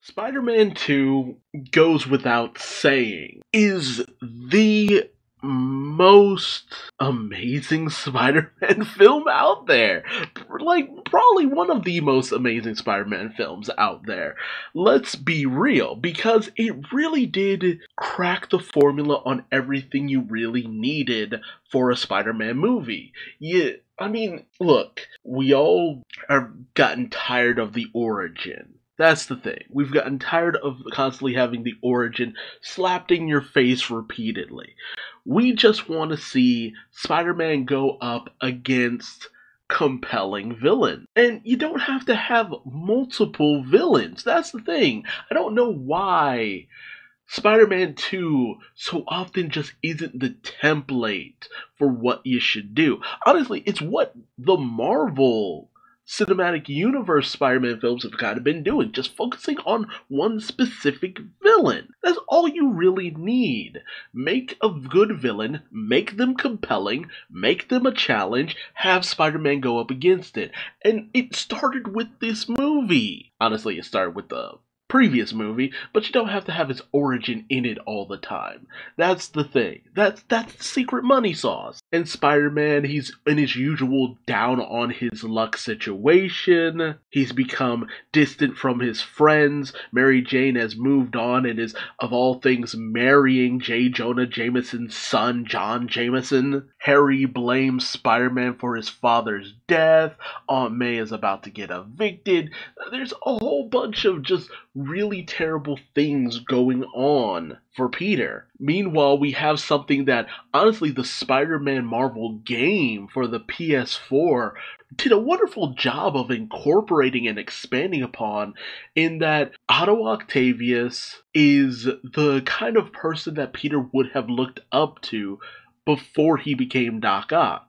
Spider-Man 2 goes without saying is the most amazing Spider-Man film out there. Like, probably one of the most amazing Spider-Man films out there. Let's be real, because it really did crack the formula on everything you really needed for a Spider-Man movie. Look, we all have gotten tired of the origin. That's the thing. We've gotten tired of constantly having the origin slapped in your face repeatedly. We just want to see Spider-Man go up against compelling villains. And you don't have to have multiple villains. That's the thing. I don't know why Spider-Man 2 so often just isn't the template for what you should do. Honestly, it's what the Marvel Cinematic Universe Spider-Man films have kind of been doing, just focusing on one specific villain. That's all you really need. Make a good villain, make them compelling, make them a challenge, have Spider-Man go up against it. And it started with this movie. Honestly, it started with the previous movie, but you don't have to have his origin in it all the time. That's the thing. That's the secret money sauce. And Spider-Man, he's in his usual down on his luck situation. He's become distant from his friends. Mary Jane has moved on and is, of all things, marrying J. Jonah Jameson's son, John Jameson. Harry blames Spider-Man for his father's death. Aunt May is about to get evicted. There's a whole bunch of just really terrible things going on for Peter. Meanwhile, we have something that, honestly, the Spider-Man Marvel game for the PS4 did a wonderful job of incorporating and expanding upon, in that Otto Octavius is the kind of person that Peter would have looked up to before he became Doc Ock.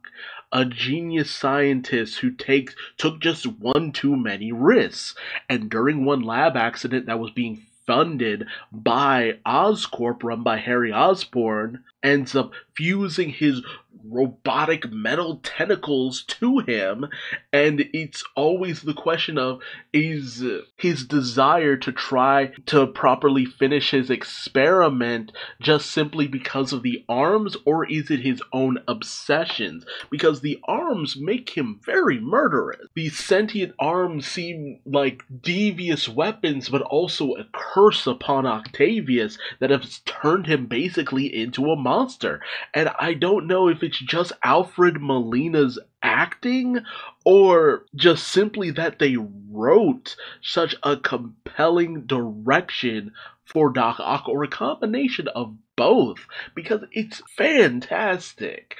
A genius scientist who took just one too many risks, and during one lab accident that was being funded by Oscorp, run by Harry Osborn, ends up fusing his robotic metal tentacles to him, and it's always the question of, is his desire to try to properly finish his experiment just simply because of the arms, or is it his own obsessions? Because the arms make him very murderous. These sentient arms seem like devious weapons, but also a curse upon Octavius that has turned him basically into a monster. And I don't know if it's just Alfred Molina's acting, or just simply that they wrote such a compelling direction for Doc Ock, or a combination of both, because it's fantastic.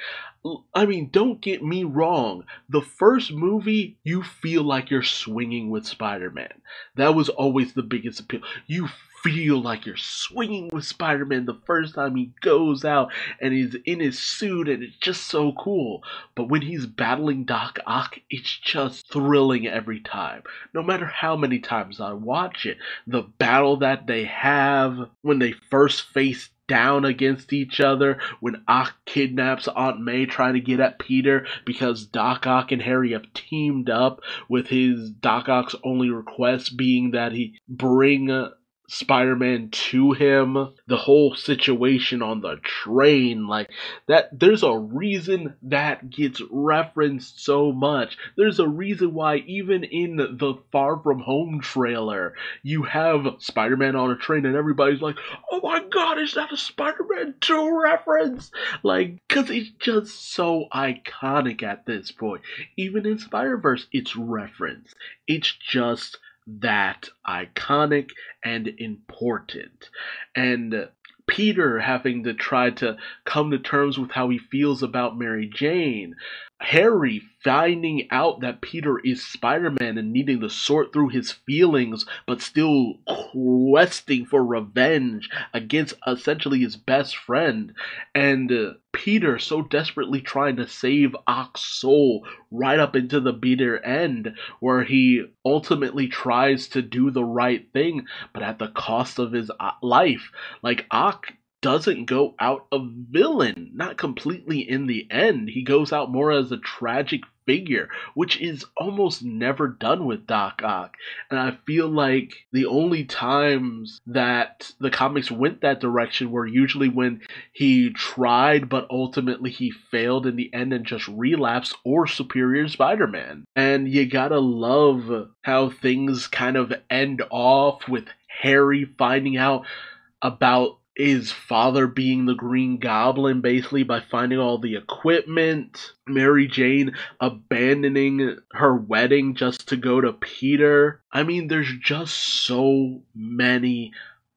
I mean, don't get me wrong. The first movie, you feel like you're swinging with Spider-Man. That was always the biggest appeal. You feel like you're swinging with Spider-Man the first time he goes out and he's in his suit, and it's just so cool. But when he's battling Doc Ock, it's just thrilling every time. No matter how many times I watch it. The battle that they have when they first face down against each other, when Ock kidnaps Aunt May trying to get at Peter because Doc Ock and Harry have teamed up, with his Doc Ock's only request being that he bring Spider-Man to him. The whole situation on the train, like that, there's a reason that gets referenced so much. There's a reason why even in the Far From Home trailer, you have Spider-Man on a train and everybody's like, oh my god, is that a Spider-Man 2 reference? Like, cause it's just so iconic at this point. Even in Spider-Verse, it's referenced. It's just that iconic and important. And Peter having to try to come to terms with how he feels about Mary Jane. Harry finding out that Peter is Spider-Man and needing to sort through his feelings, but still questing for revenge against essentially his best friend. And Peter so desperately trying to save Ock's soul right up into the bitter end, where he ultimately tries to do the right thing, but at the cost of his life. Like, Ock doesn't go out a villain, not completely in the end. He goes out more as a tragic figure, which is almost never done with Doc Ock. And I feel like the only times that the comics went that direction were usually when he tried, but ultimately he failed in the end and just relapsed, or Superior Spider-Man. And you gotta love how things kind of end off with Harry finding out about his father being the Green Goblin, basically by finding all the equipment. Mary Jane abandoning her wedding just to go to Peter. I mean, there's just so many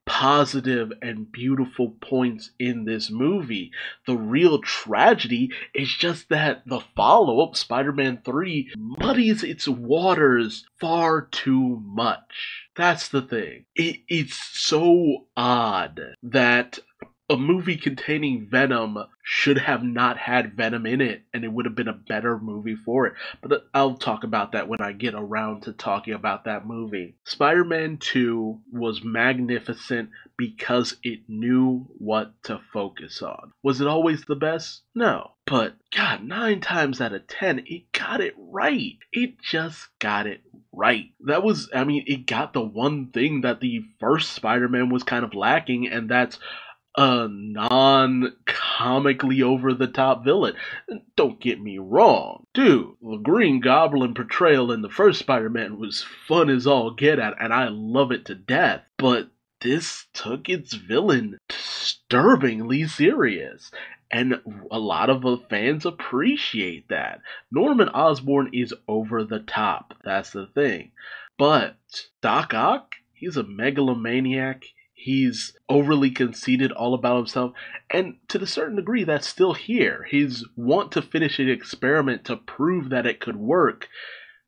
positive and beautiful points in this movie. The real tragedy is just that the follow-up, Spider-Man 3, muddies its waters far too much. That's the thing. It's so odd that a movie containing Venom should have not had Venom in it, and it would have been a better movie for it. But I'll talk about that when I get around to talking about that movie. Spider-Man 2 was magnificent because it knew what to focus on. Was it always the best? No. But, God, 9 times out of 10, it got it right. It just got it right. It got the one thing that the first Spider-Man was kind of lacking, and that's a non-comically over-the-top villain. Don't get me wrong. Dude, the Green Goblin portrayal in the first Spider-Man was fun as all get at, and I love it to death. But this took its villain disturbingly serious. And a lot of the fans appreciate that. Norman Osborn is over the top. That's the thing. But Doc Ock, he's a megalomaniac. He's overly conceited, all about himself, and to a certain degree that's still here. His want to finish an experiment to prove that it could work,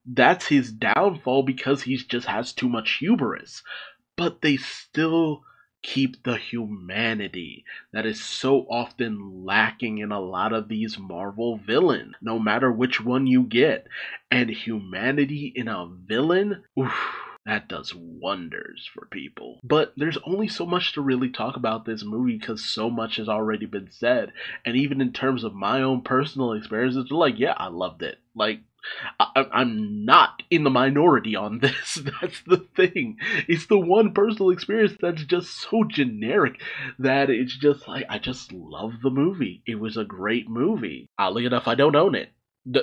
that's his downfall because he just has too much hubris. But they still keep the humanity that is so often lacking in a lot of these Marvel villains, no matter which one you get. And humanity in a villain, oof, that does wonders for people. But there's only so much to really talk about this movie because so much has already been said. And even in terms of my own personal experiences, like, yeah, I loved it. Like, I'm not in the minority on this. That's the thing. It's the one personal experience that's just so generic that it's just like, I just love the movie. It was a great movie. Oddly enough, I don't own it.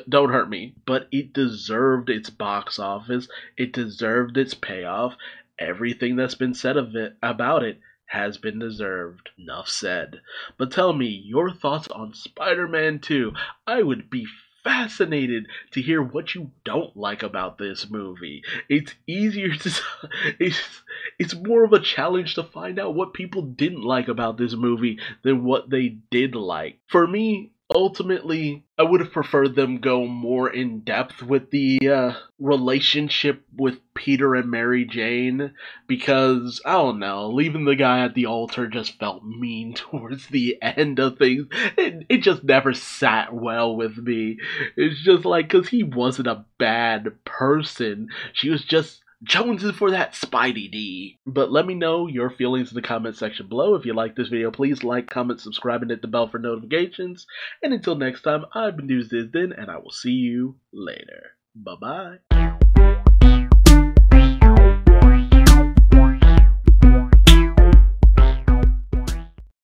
Don't hurt me. But it deserved its box office. It deserved its payoff. Everything that's been said about it has been deserved. Enough said. But tell me your thoughts on Spider-Man 2. I would be fascinated to hear what you don't like about this movie. It's easier to it's more of a challenge to find out what people didn't like about this movie than what they did like. For me, ultimately, I would have preferred them go more in depth with the relationship with Peter and Mary Jane, because, I don't know, leaving the guy at the altar just felt mean towards the end of things. It just never sat well with me. It's just like, because he wasn't a bad person. She was just jonesing for that Spidey D. But let me know your feelings in the comment section below. If you like this video, please like, comment, subscribe, and hit the bell for notifications. And until next time, I've been Duuz-Diz-Din, and I will see you later. Bye-bye.